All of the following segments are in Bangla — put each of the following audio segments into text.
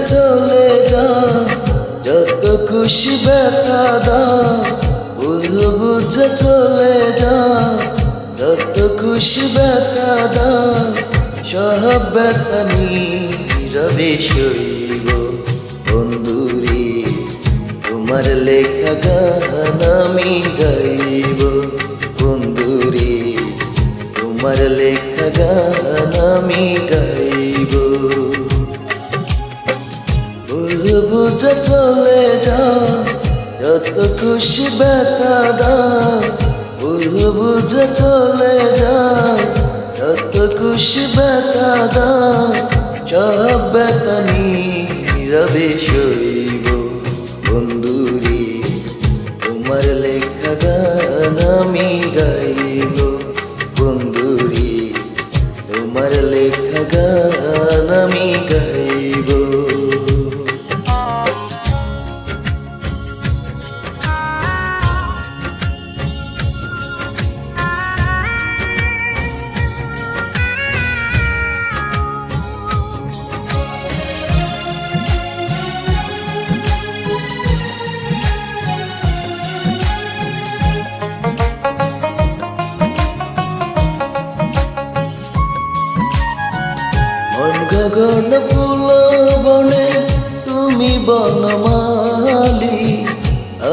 চলে যা, যত খুশি ব্যথা দাও। ভুল বুঝে চলে যা, যত খুশি ব্যথা দাও। সব ব্যথা নীরবে সইব বন্ধুরে, তোমার লেখা গান আমি গাইব বন্ধুরে, তোমার লেখা গান আমি গাইব। ভুল বুঝে চলে যা, যত খুশি ব্যথা দাও। ভুল বুঝে চলে যা, যত খুশি ব্যথা দাও। সব ব্যথা নীরবে সইব বন্ধুরে, তোমার লেখা গান আমি গাইব বন্ধুরে, তোমার লেখা গান আমি গাইব। মন গগন ফুল বনে তুমি বনমালী,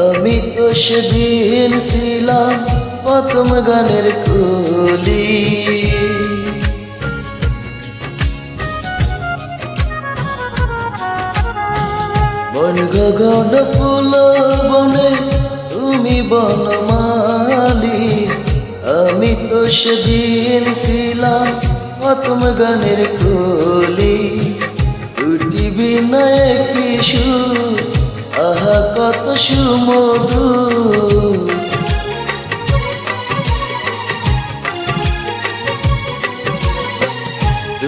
আমি তো সেদিন ছিলাম প্রথম গানের কলি। মন গগন ফুল বনে তুমি বনমালী, আমি তো সেদিন ছিলাম প্রথম গানের কলি। উঠিবি না কি সুর, আহা কত সুমধুর।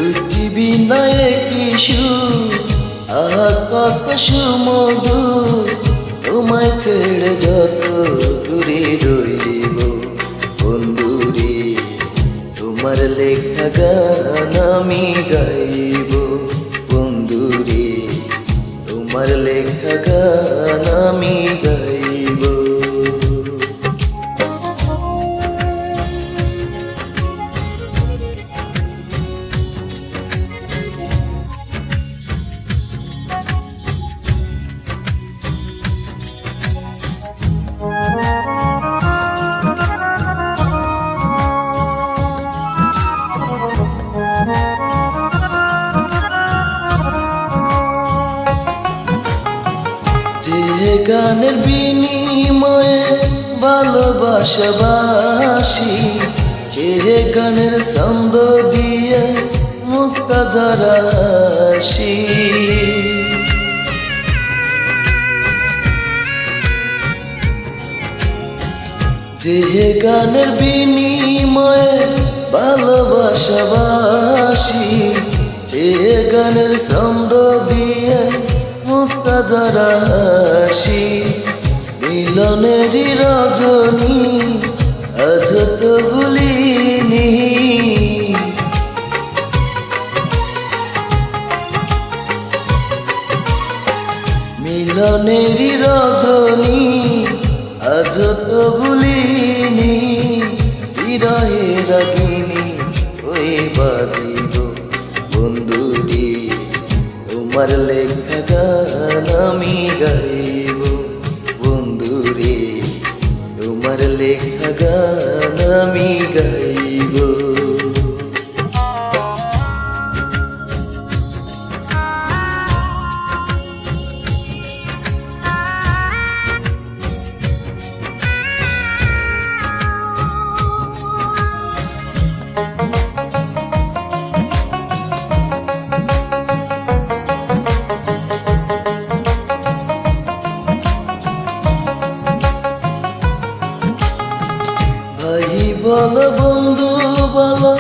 উঠিবি না কি সুর, আহা কত সুমধুর। তোমায় ছেড়ে যত দূরে রইব বন্ধুরে, তোমার লেখা গান আমি গাইব বন্ধুরে, তোমার লেখা গান আমি গাইব। যে গানের বিনিময়ে ভালোবাসাবাসি, সে গানের ছন্দ দিয়ে মুক্তা যারা হাসি। যে গানের বিনিময়ে ভালোবাসাবাসি, সে গানের ছন্দ দিয়ে মুক্তা যারা হাসি। মিলনেরই রজনী আজ তো ভুলিনি, মিলনেরই রজনী আজ তো ভুলিনি। বিরহে রাগিনী ওই বাদিব বন্ধুরে, তোমার লেখা গান আমি গাইব বন্ধুরে, তোমার লেখা গান আমি গাইব। বলো বন্ধু বলো,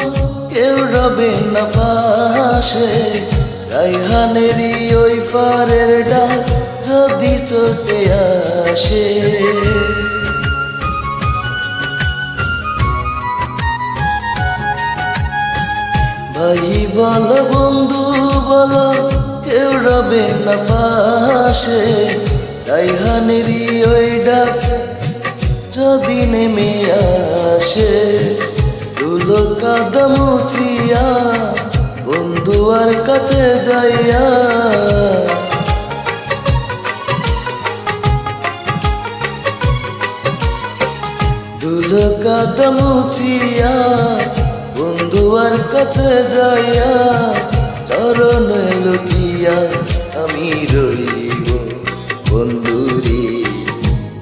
কেউ রবে না পাশে। রাইহানেরই ওই পারের ডাল যদি চোখে আসে। ভাই বলো বন্ধু বলো, কেউ রবে না পাশে, রাইহানেরই ওই ডাক যদি নেমে আসে। ধুলো কাদা মুছিয়া বন্ধু আর কাছে যাইয়া, ধুলো কাদা মুছিয়া বন্ধু আর কাছে যাইয়া, চরণে লুটিয়া আমি রইব বন্ধুরে।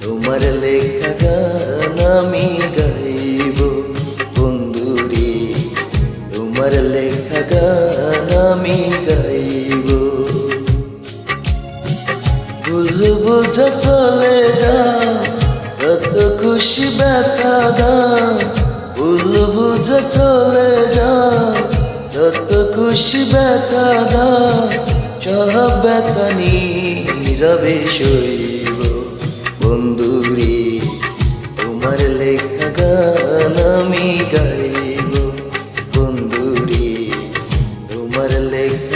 তোমার লেখা গান আমি গাইব বন্ধুরে, তোমার লেখা গান আমি গাইব। ভুল বুঝা চলে যা কত খুশি ব্যথা দাও, ভুল বুঝা চলে যা কত খুশি ব্যথা দাও, সব ব্যথা নীরবে সইব বন্ধুরে। তোমার লেখা গান আমি গাইব বন্ধুরে, তোমার লেখা